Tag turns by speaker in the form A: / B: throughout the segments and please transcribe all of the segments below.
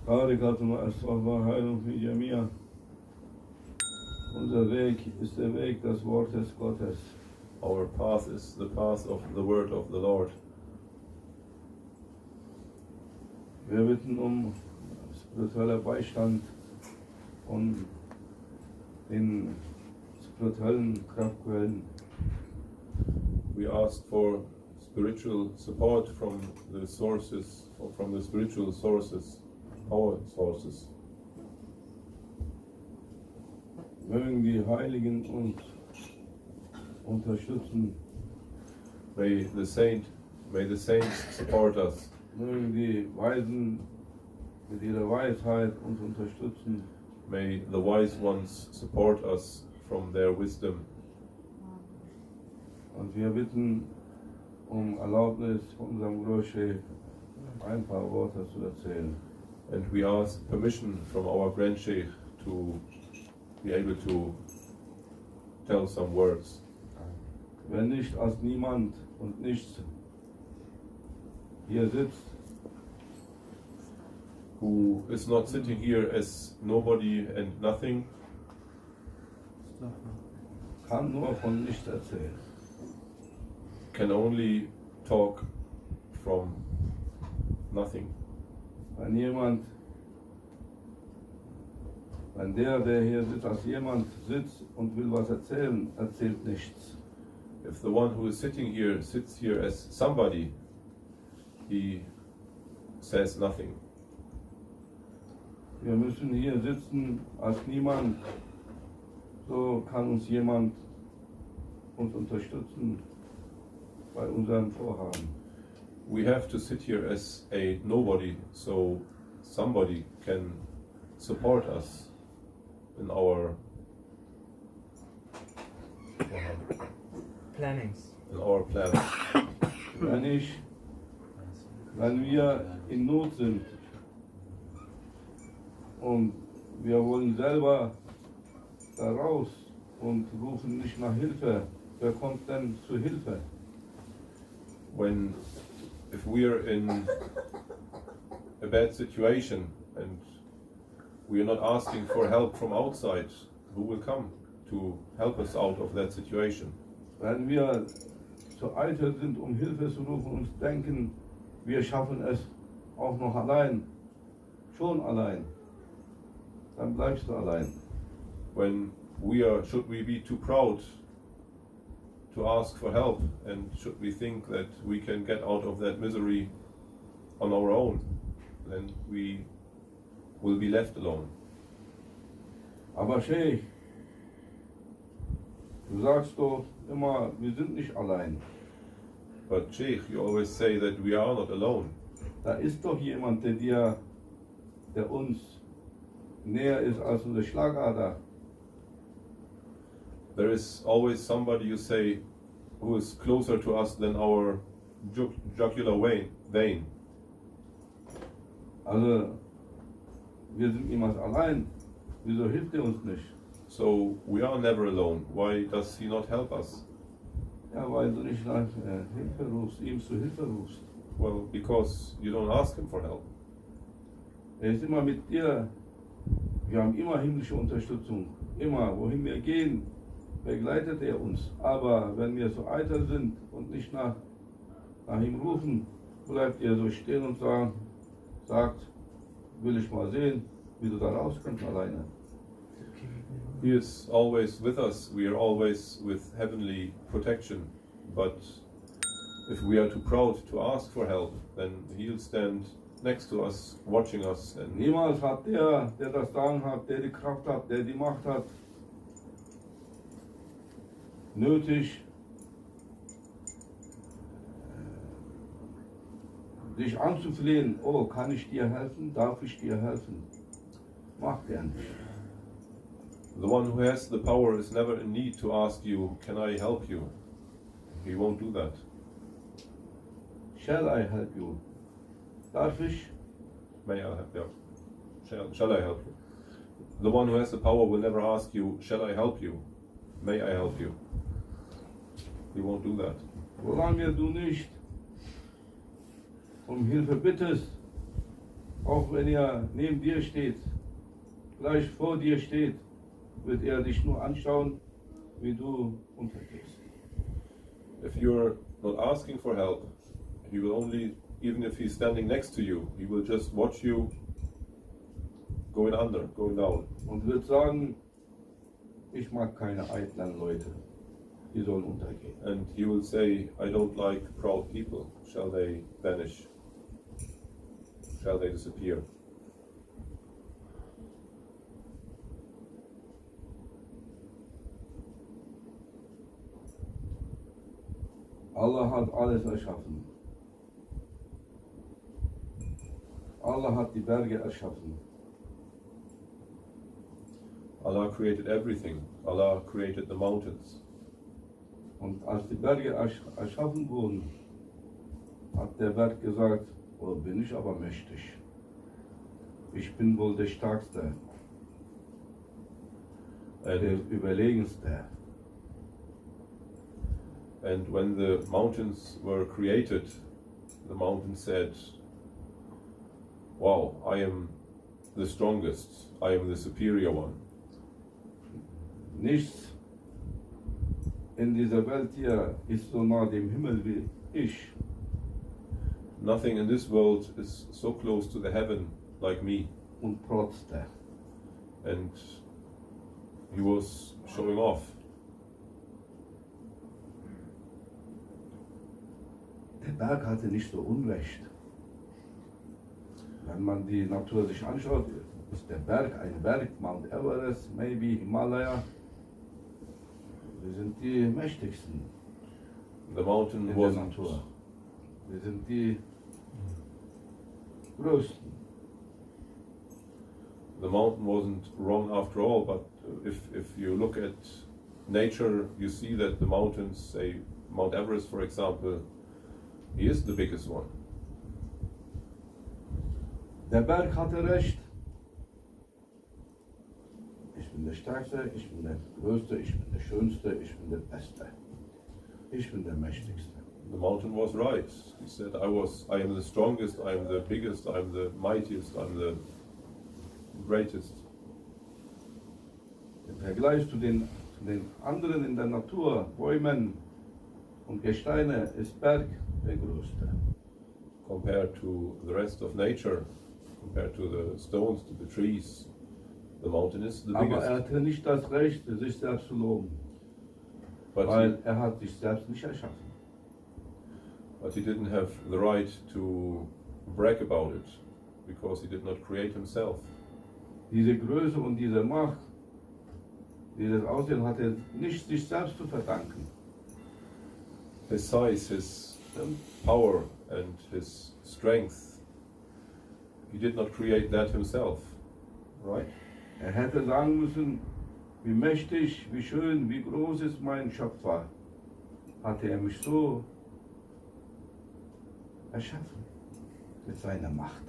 A: Unser Weg ist der Weg des Wortes Gottes.
B: Our path is the path of the word of the Lord.
A: Wir bitten spiritueller Beistand und den spirituellen Kraftquellen.
B: We ask for spiritual support from the sources, or from the spiritual sources, power sources.
A: Mögen die Heiligen uns unterstützen.
B: May the saints support us.
A: Mögen die Weisen mit ihrer Weisheit uns unterstützen.
B: May the wise ones support us from their wisdom.
A: Und wir bitten Erlaubnis von unserem Großchef, ein paar Worte zu erzählen.
B: And we ask permission from our Grand Sheikh to be able to tell some words.
A: Wenn nicht als niemand und nichts hier sitzt,
B: who is not sitting here as nobody and nothing,
A: kann nur von nichts erzählen.
B: can only talk from nothing.
A: Wenn der hier sitzt, als jemand sitzt und will was erzählen, erzählt nichts.
B: If the one who is sitting here sits here as somebody, he says nothing.
A: Wir müssen hier sitzen als niemand, so kann uns jemand unterstützen bei unserem Vorhaben.
B: We have to sit here as a nobody, so somebody can support us in our
C: plannings.
B: In our plans.
A: Wenn wir in Not sind und wir wollen selber da raus und rufen nicht nach Hilfe, wer kommt denn zu Hilfe?
B: If we are in a bad situation and we are not asking for help from outside, who will come to help us out of that situation?
A: Wenn wir zu eitel sind, Hilfe zu rufen und denken, wir schaffen es auch noch schon allein, dann bleibst du allein.
B: Should we be too proud to ask for help, and should we think that we can get out of that misery on our own, then we will be left alone.
A: Aber Sheikh, du sagst doch immer, wir sind nicht allein.
B: But Sheikh, you always say that we are not alone.
A: Da ist doch jemand, der uns näher ist als unsere Schlagader.
B: There is always somebody, you say, who is closer to us than our jugular vein.
A: Also, wir sind niemals allein. Wieso hilft er uns nicht?
B: So, we are never alone. Why does he not help us?
A: Ja, weil du nicht nach Hilfe rufst, ihm zu Hilfe rufst.
B: Well, because you don't ask him for help.
A: Er ist immer mit dir. Wir haben immer himmlische Unterstützung. Immer, wohin wir gehen, begleitet er uns. Aber wenn wir so eitel sind und nicht nach ihm rufen, bleibt er so stehen und sagt, will ich mal sehen, wie du da rauskommst alleine.
B: He is always with us. We are always with heavenly protection. But if we are too proud to ask for help, then he'll stand next to us, watching us. And
A: niemals hat der das Sagen hat, der die Kraft hat, der die Macht hat, nötig, dich anzuflehen. Oh, kann ich dir helfen? Darf ich dir helfen? Macht er nicht.
B: The one who has the power is never in need to ask you, can I help you? He won't do that.
A: Shall I help you? Darf ich?
B: May I help you? Shall I help you? The one who has the power will never ask you, shall I help you? May I help you? He won't do that.
A: Solange du nicht Hilfe bittest, Auch wenn er neben dir steht, gleich vor dir steht, wird er dich nur anschauen, wie du untergehst.
B: If you're not asking for help, he will only, even if he's standing next to you, he will just watch you going under, going down.
A: Und wird sagen, ich mag keine eitlen Leute, die sollen untergehen.
B: And he will say, I don't like proud people. Shall they vanish? Shall they disappear?
A: Allah hat alles erschaffen. Allah hat die Berge erschaffen.
B: Allah created everything. Allah created the mountains.
A: Und als die Berge erschaffen wurden, hat der Berg gesagt, oh, bin ich aber mächtig. Ich bin wohl der Stärkste, der Überlegenste.
B: And when the mountains were created, the mountain said, wow, I am the strongest, I am the superior one.
A: Nichts in dieser Welt hier ist so nah dem Himmel wie ich.
B: Nothing in this world is so close to the heaven like me.
A: Und protzte.
B: And he was showing off.
A: Der Berg hatte nicht so Unrecht. Wenn man die Natur sich anschaut, ist der Berg ein Berg, Mount Everest, maybe Himalaya. Wir sind die mächtigsten
B: The mountain
A: in der
B: wasn't,
A: Natur. Wir sind die größten.
B: the mountain wasn't wrong after all, but if you look at nature, you see that the mountains, say Mount Everest for example, he is the biggest one.
A: Der Berg hatte recht. Ich bin der Stärkste, ich bin der Größte, ich bin der Schönste, ich bin der Beste. Ich bin der Mächtigste.
B: The mountain was right. He said, I am the strongest, I am the biggest, I am the mightiest, I am the greatest.
A: Im Vergleich zu den anderen in der Natur, Bäumen und Gesteine, ist Berg der Größte.
B: Compared to the rest of nature, compared to the stones, to the trees, the mountain is the
A: Aber
B: biggest.
A: er hatte nicht das Recht, sich selbst zu loben,
B: But
A: weil er hat sich selbst nicht erschaffen.
B: he didn't have the right to brag about it, because he did not create himself.
A: Diese Größe und diese Macht, dieses Aussehen hat er nicht sich selbst zu verdanken.
B: His size, his power and his strength, he did not create that himself, right?
A: Er hätte sagen müssen, wie mächtig, wie schön, wie groß ist mein Schöpfer. Hatte er mich so erschaffen mit seiner Macht.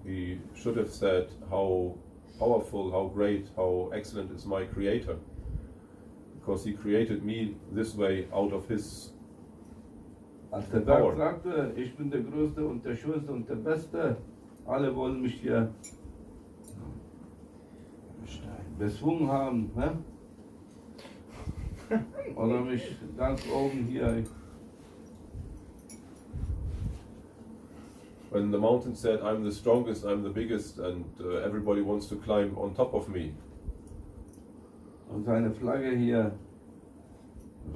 B: He should have said how powerful, how great, how excellent is my creator, because he created me this way out of his
A: Als der Berg sagte, ich bin der Größte und der Schönste und der Beste, alle wollen mich hier bezwungen haben, ne? Oder mich ganz oben hier.
B: When the mountain said, I'm the strongest, I'm the biggest, and everybody wants to climb on top of me,
A: Und seine Flagge hier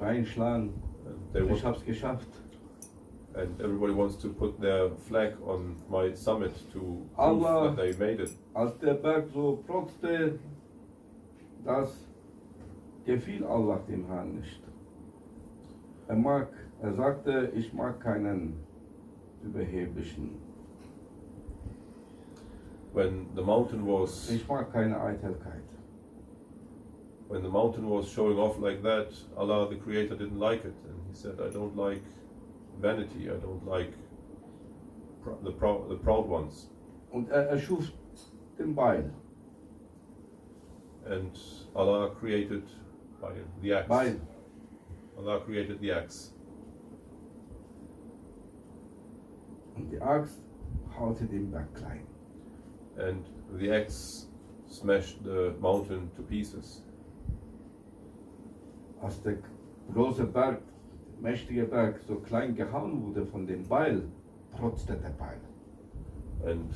A: reinschlagen.
B: and, they
A: Ich
B: want,
A: hab's geschafft.
B: and everybody wants to put their flag on my summit to prove
A: Allah-
B: that they made it.
A: Als der Berg so protzte, das gefiel Allah dem Herrn nicht. Er sagte, ich mag keinen Überheblichen.
B: When the mountain was
A: Ich mag keine Eitelkeit.
B: when the mountain was showing off like that, Allah the Creator didn't like it, and He said, I don't like vanity, I don't like the proud ones.
A: Und er erschuf den Beil.
B: And Allah created the axe.
A: Beil.
B: Allah created the axe.
A: Und die Axt haute den Berg klein.
B: and the axe smashed the mountain to pieces.
A: Als der große Berg, mächtige Berg, so klein gehauen wurde von dem Beil, protzte der Beil.
B: And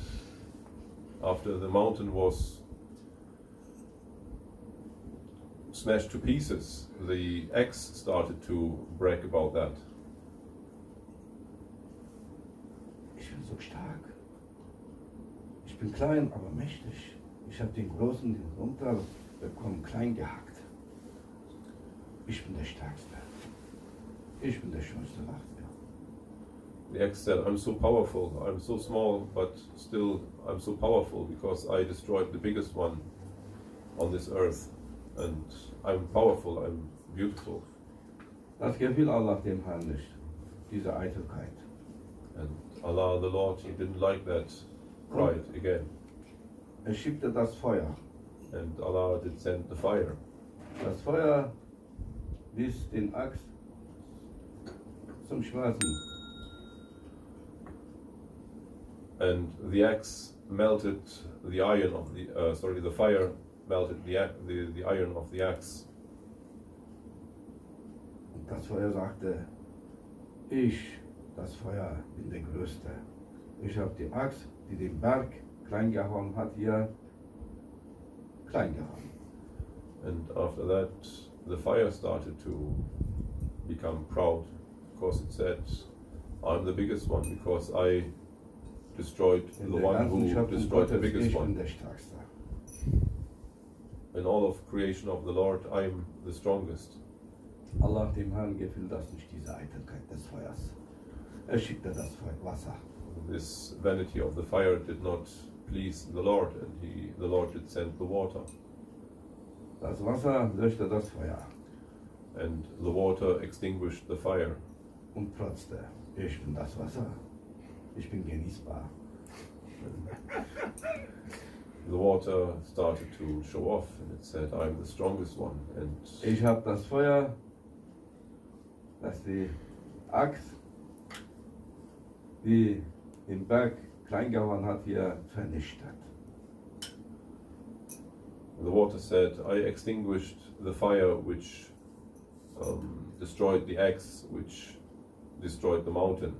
B: after the mountain was smashed to pieces, the axe started to brag about that.
A: Ich bin so stark. Ich bin klein, aber mächtig. Ich habe den Großen runterbekommen, klein gehackt. Ich bin der Stärkste. Ich bin der Schönste, lacht er.
B: The axe said, I'm so powerful, I'm so small, but still I'm so powerful because I destroyed the biggest one on this earth. And I'm powerful, I'm beautiful.
A: Das gefiel Allah dem Herrn nicht, diese Eitelkeit.
B: And Allah, the Lord, He didn't like that pride again.
A: Er schickte das Feuer.
B: And Allah did send the fire.
A: Das Feuer ließ den Axt zum Schmelzen.
B: And the axe melted the iron of the fire melted the iron of the axe.
A: Und das Feuer sagte, ich, das Feuer, bin der Größte. Ich habe die Axt, die den Berg klein gehauen hat, hier klein gehauen.
B: And after that, the fire started to become proud, because it said, I'm the biggest one, because I destroyed the one who destroyed the biggest one. In all of creation of the Lord, I am the strongest.
A: Allah dem Herrn gefiel das nicht, diese Eitelkeit des Feuers. Er schickte das Wasser.
B: This vanity of the fire did not please the Lord, and the Lord did send the water.
A: Das Wasser löschte das Feuer.
B: And the water extinguished the fire.
A: Und protzte, ich bin das Wasser. Ich bin genießbar.
B: The water started to show off, and it said, I'm the strongest one. And
A: ich habe das Feuer, das die Axt, die den Berg klein gehauen hat, hier vernichtet.
B: The water said, I extinguished the fire which destroyed the axe, which destroyed the mountain.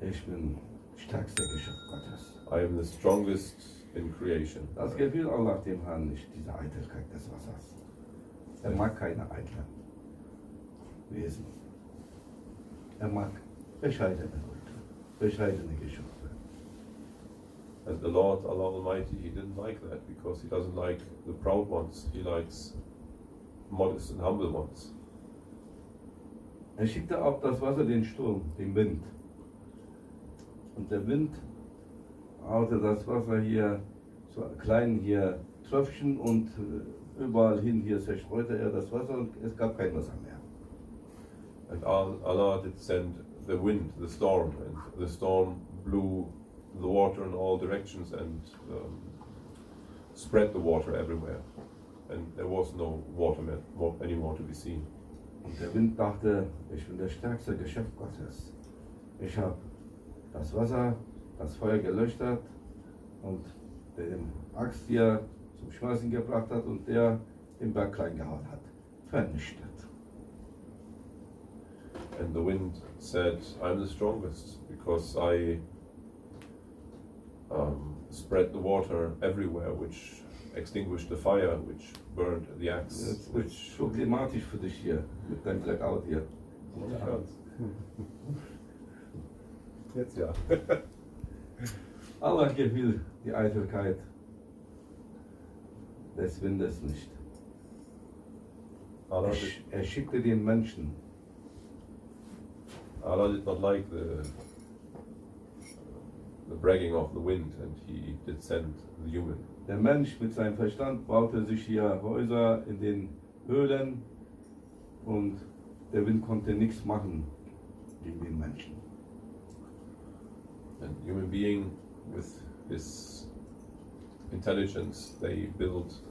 A: Ich bin stärkster Geschöpf Gottes.
B: I am the strongest in creation.
A: Das gefiel Allah dem Herrn nicht, diese Eitelkeit des Wassers. Er mag keine eitlen Wesen. Er mag bescheidene Leute, bescheidene Geschöpfe.
B: And the Lord, Allah Almighty, He didn't like that, because He doesn't like the proud ones. He likes modest and humble ones.
A: Er schickte auf das Wasser den Sturm, den Wind. Und der Wind haute das Wasser hier, so klein hier Tröpfchen, und überall hin hier zerstreute er das Wasser und es gab kein Wasser mehr.
B: And Allah did send the wind, the storm, and the storm blew the water in all directions and spread the water everywhere. And there was no water anymore to be seen.
A: Und der Wind dachte, ich bin der stärkste Geschöpf Gottes. Ich habe das Wasser, das Feuer gelöscht und den Axt hier zum Schmeißen gebracht hat und der den Berg klein gehauen hat. Vernichtet.
B: And the wind said, I'm the strongest, because I spread the water everywhere, which extinguished the fire, which burned the axe.
A: Das ist problematisch für dich hier, mit deinem Blackout hier.
B: Jetzt ja.
A: Allah gefiel die Eitelkeit des Windes nicht. Er schickte den Menschen.
B: Allah did not like the bragging of the wind, and He did send the human.
A: Der Mensch mit seinem Verstand baute sich hier Häuser in den Höhlen und der Wind konnte nichts machen gegen den Menschen.
B: And human being, with his intelligence, they built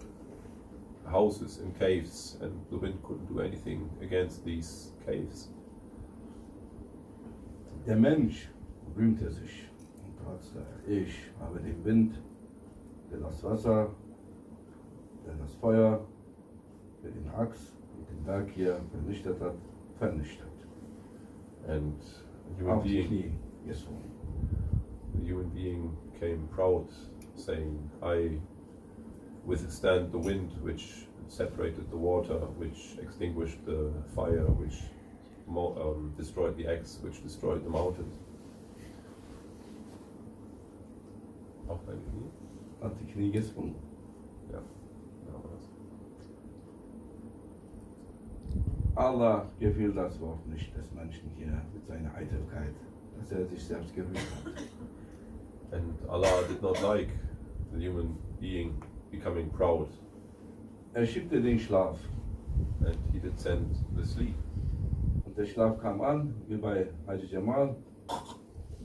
B: houses in caves, and the wind couldn't do anything against these caves.
A: Der Mensch rühmte sich und protzte er, ich habe den Wind, der das Wasser, der das Feuer, der den Axt und den Berg hier vernichtet hat, vernichtet.
B: And
A: Auf die Knie gezwungen.
B: the human being came proud, saying, I withstand the wind which separated the water, which extinguished the fire, which destroyed the axe, which destroyed the mountains. Auf deine Knie?
A: Auf die Knie gezwungen.
B: Ja, genau das.
A: Allah gefiel das Wort nicht des Menschen hier mit seiner Eitelkeit, dass er sich selbst gerühmt hat.
B: And Allah did not like the human being becoming proud,
A: Er schickte den Schlaf
B: and He did send the sleep.
A: und der Schlaf kam an, wie bei Haji Jamal,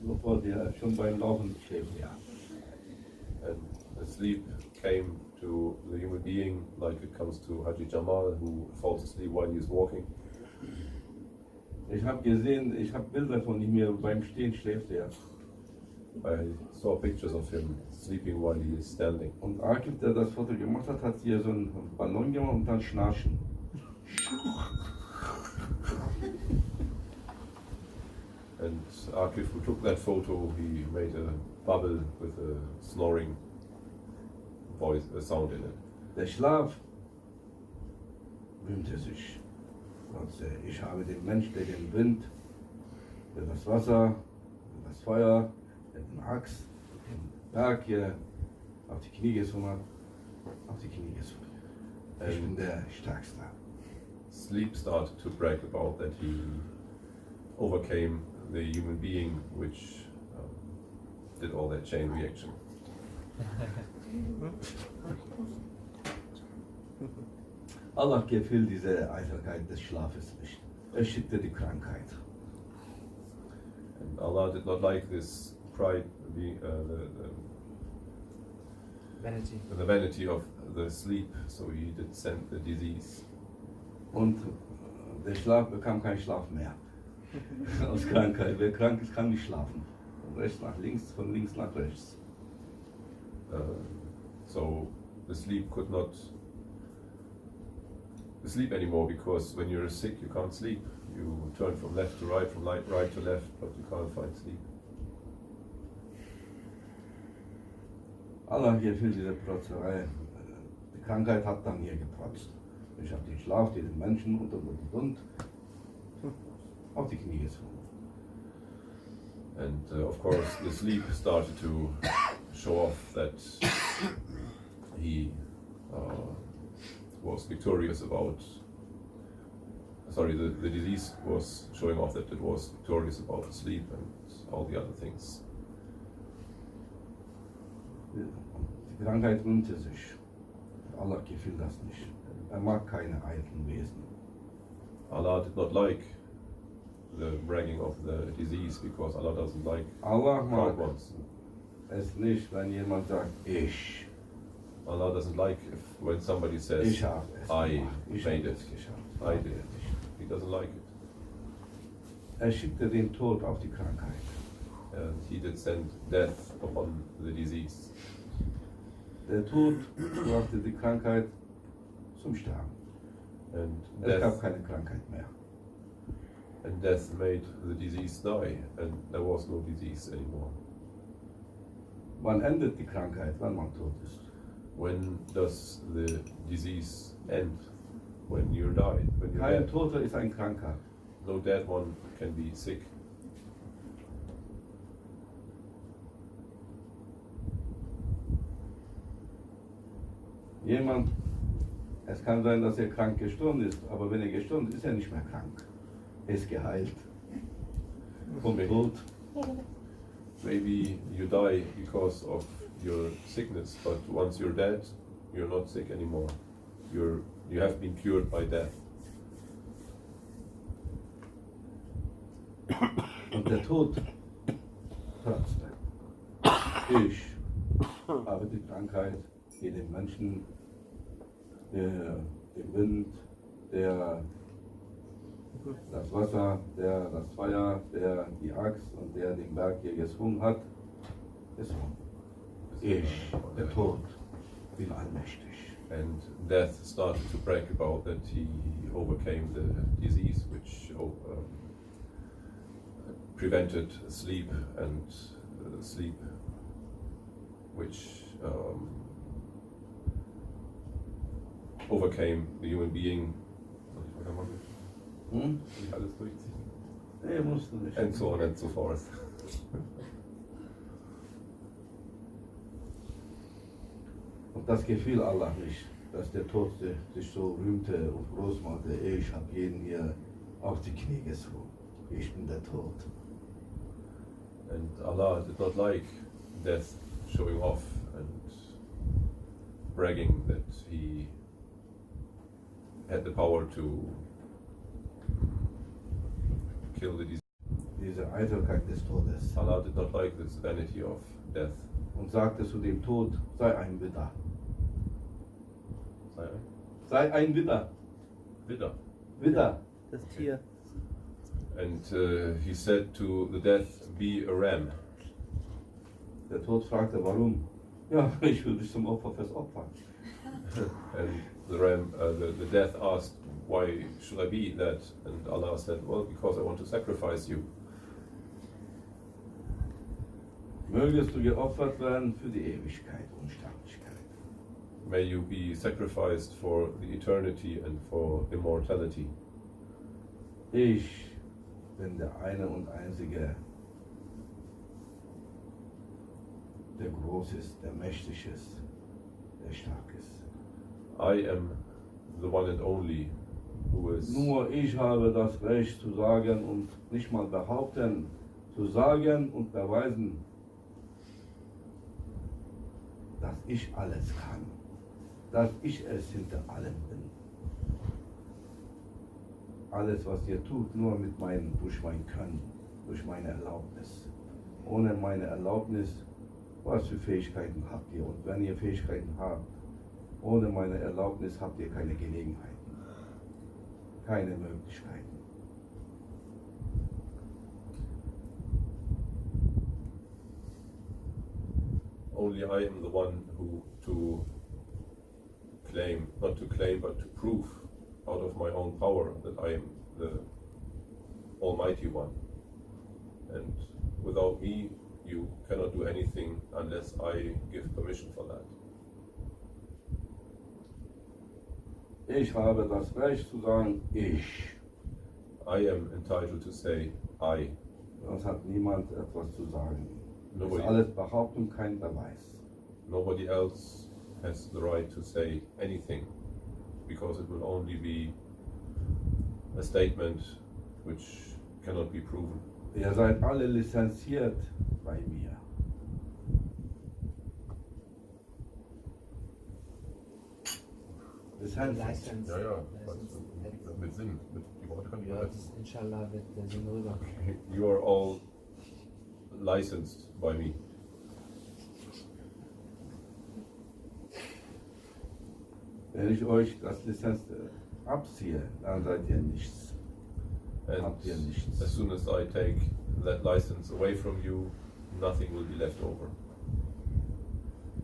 A: bevor der schon beim Laufen schläft. Ja.
B: And the sleep came to the human being like it comes to Haji Jamal, who falls asleep while he is walking.
A: Ich habe gesehen, ich habe Bilder von ihm, hier beim Stehen schläft er.
B: I saw pictures of him sleeping while he is standing.
A: Und Akif, der das Foto gemacht hat, hat hier so einen Ballon gemacht und dann Schnarchen.
B: And Akif, who took that photo, he made a bubble with a snoring voice, a sound in it.
A: Der Schlaf rühmte sich. Ich habe den Mensch, der den Wind, der das Wasser, der das Feuer, der den Axt, den Berg hier auf die Knie gezwungen hat, auf die Knie gezwungen. Ich bin der Stärkste.
B: Sleep started to brag about that he overcame the human being which did all that chain reaction.
A: Allah gefiel diese Eitelkeit des Schlafes nicht. Er schickte die Krankheit.
B: And Allah did not like this pride,
C: Vanity.
B: the vanity of the sleep, so He did send the disease.
A: Und der Schlaf bekam keinen Schlaf mehr. Aus Krankheit. Wer krank ist, kann nicht schlafen. Von rechts nach links, von links nach rechts.
B: So the sleep could not sleep anymore, because when you're sick you can't sleep. You turn from left to right, from right to left, but you can't find sleep.
A: Allah gefiel diese Protzerei. Die Krankheit hat dann hier geprotzt. Ich habe den Schlaf, den Menschen und auf die Knie gezwungen.
B: And of course the sleep started to show off that he was victorious about, the disease was showing off that it was victorious about sleep and all the other things.
A: Die Krankheit rühmte sich. Allah gefiel das nicht. Er mag keine eitlen Wesen.
B: Allah did not like the bragging of the disease, because Allah doesn't like
A: Allah mag
B: proud ones.
A: es nicht, wenn jemand sagt, ich.
B: Allah doesn't like when somebody says,
A: Ich habe es
B: I
A: gemacht. Ich
B: made
A: habe
B: it.
A: es geschafft.
B: I did it. He doesn't like it.
A: Er schickte den Tod auf die Krankheit.
B: And He did send death upon the disease.
A: Der Tod brachte die Krankheit zum Sterben.
B: And
A: Es gab
B: death,
A: keine Krankheit mehr.
B: and death made the disease die, and there was no disease anymore.
A: Wann endet die Krankheit, wenn man tot ist?
B: When does the disease end? When you're died, when you're
A: Kein
B: dead.
A: Toter ist ein Kranker.
B: No dead one can be sick.
A: Jemand, es kann sein, dass er krank gestorben ist, aber wenn er gestorben ist, ist er nicht mehr krank. Er ist geheilt. Vom Tod.
B: Maybe you die because of your sickness, but once you're dead, you're not sick anymore. You have been cured by death.
A: Und der Tod trotzte. Ich habe die Krankheit, die den Menschen, den Wind, das Wasser, das Feuer, die Axt und der den Berg hier gezwungen hat, So. Ich, der Tod, bin allmächtig.
B: And death started to brag about that he overcame the disease which prevented sleep, and sleep which overcame the human being. Alles durchziehen.
A: Nee, musst du nicht.
B: And so on and so forth.
A: Und das gefiel Allah nicht, dass der Tod sich so rühmte und groß machte. Ich habe jeden hier auf die Knie gezwungen. Ich bin der Tod.
B: And Allah did not like death showing off and bragging that he had the power to kill the disease.
A: Diese Eitelkeit des Todes.
B: Allah did not like this vanity of death.
A: Und sagte zu dem Tod, sei ein Widder. Sei ein Widder.
B: Widder.
A: Widder.
D: Das Tier.
B: And he said to the death, be a ram.
A: Der Tod fragte, warum? Ja, ich will dich zum Opfer fürs Opfer.
B: And the ram, the death asked, why should I be that? And Allah said, well, because I want to sacrifice you.
A: Mögest du geopfert werden für die Ewigkeit, Unsterblichkeit.
B: May you be sacrificed for the eternity and for immortality.
A: Ich bin der eine und einzige, der groß ist, der mächtig ist, der stark ist.
B: I am the one and only who is.
A: Nur ich habe das Recht zu sagen und nicht mal behaupten, zu sagen und beweisen, dass ich alles kann, dass ich es hinter allem bin. Alles, was ihr tut, nur durch mein Können, durch meine Erlaubnis. Ohne meine Erlaubnis, was für Fähigkeiten habt ihr? Und wenn ihr Fähigkeiten habt, ohne meine Erlaubnis habt ihr keine Gelegenheiten, keine Möglichkeiten.
B: Only I am the one who to claim, not to claim, but to prove out of my own power that I am the Almighty One. And without me, you cannot do anything unless I give permission for that.
A: Ich habe das Recht zu sagen, ich.
B: I am entitled to say I.
A: Sonst hat niemand etwas zu sagen. Das
B: Nobody.
A: ist alles Behauptung, kein Beweis.
B: Nobody else has the right to say anything, because it will only be a statement which cannot be proven.
A: Ihr seid alle lizenziert bei mir. Lizenz.
C: License. License.
B: Mit Sinn. Die Worte kann ich
C: Ja, das Inshallah wird der Sinn rüber.
B: You are all licensed by me.
A: Wenn ich euch das Lizenz abziehe, dann seid ihr nichts.
B: And
A: Habt ihr nichts.
B: as soon as I take that license away from you, nothing will be left over.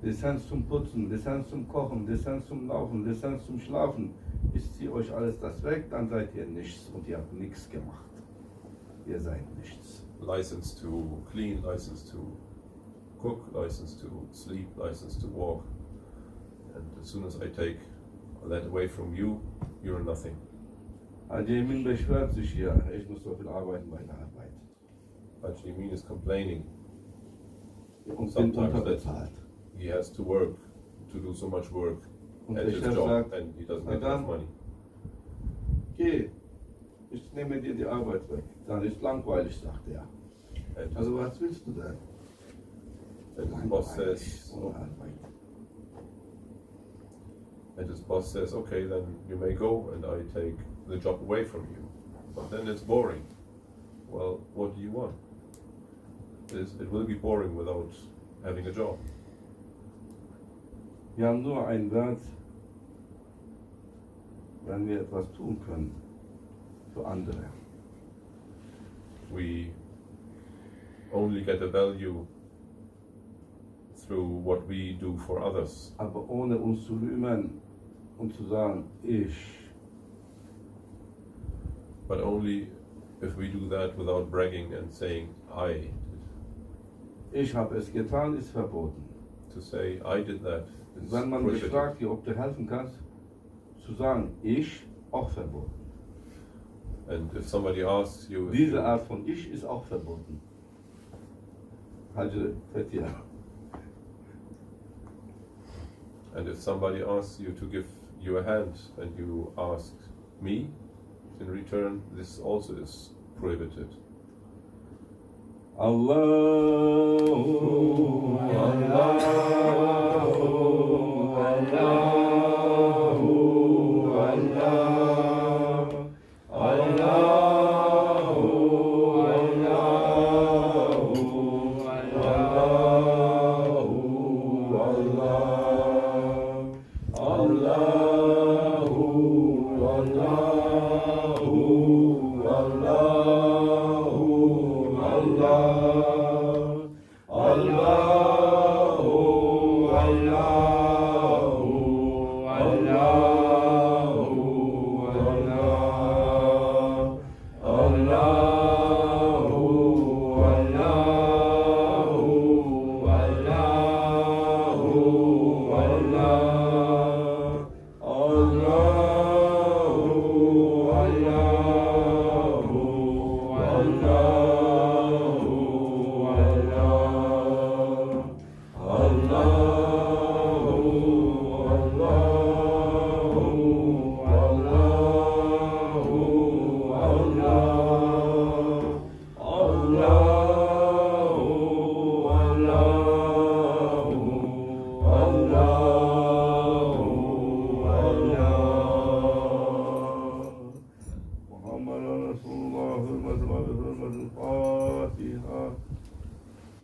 A: Lizenz zum Putzen, Lizenz zum Kochen, Lizenz zum Laufen, Lizenz zum Schlafen. Ich ziehe euch alles das weg, dann seid ihr nichts und ihr habt nichts gemacht. Ihr seid nichts.
B: License to clean, license to cook, license to sleep, license to walk. And as soon as I take that away from you, you're nothing.
A: Al-Jemin beschwert sich hier, ich muss so viel arbeiten bei der Arbeit.
B: Al-Jimin is complaining
A: Und bin
B: sometimes that
A: unterbezahlt.
B: he has to work, to do so much work
A: Und
B: at
A: der
B: his
A: Chef
B: job,
A: sagt,
B: and he doesn't
A: na
B: get
A: dann,
B: enough money.
A: geh, ich nehme dir die Arbeit weg. Dann ist langweilig, sagt er.
B: And
A: Also was willst du denn?
B: his boss says,
A: Ohne Arbeit.
B: and his boss says, okay, then you may go, and I take the job away from you. But then it's boring. Well, what do you want? It will be boring without having a job.
A: Wir haben nur einen Wert, wenn wir etwas tun können für andere.
B: We only get a value through what we do for others,
A: aber ohne uns zu rühmen und zu sagen, ich.
B: but only if we do that without bragging and saying, I.
A: Ich habe es getan, ist verboten.
B: To say, I did that is
A: Wenn man mich
B: prohibited.
A: fragt, ob du helfen kannst, zu sagen, ich, auch verboten.
B: And if somebody asks you, if
A: Diese
B: you-
A: Art von Ich ist auch verboten. Haji Fethiya.
B: and if somebody asks you to give you a hand and you ask me in return, this also is prohibited.
A: Allahu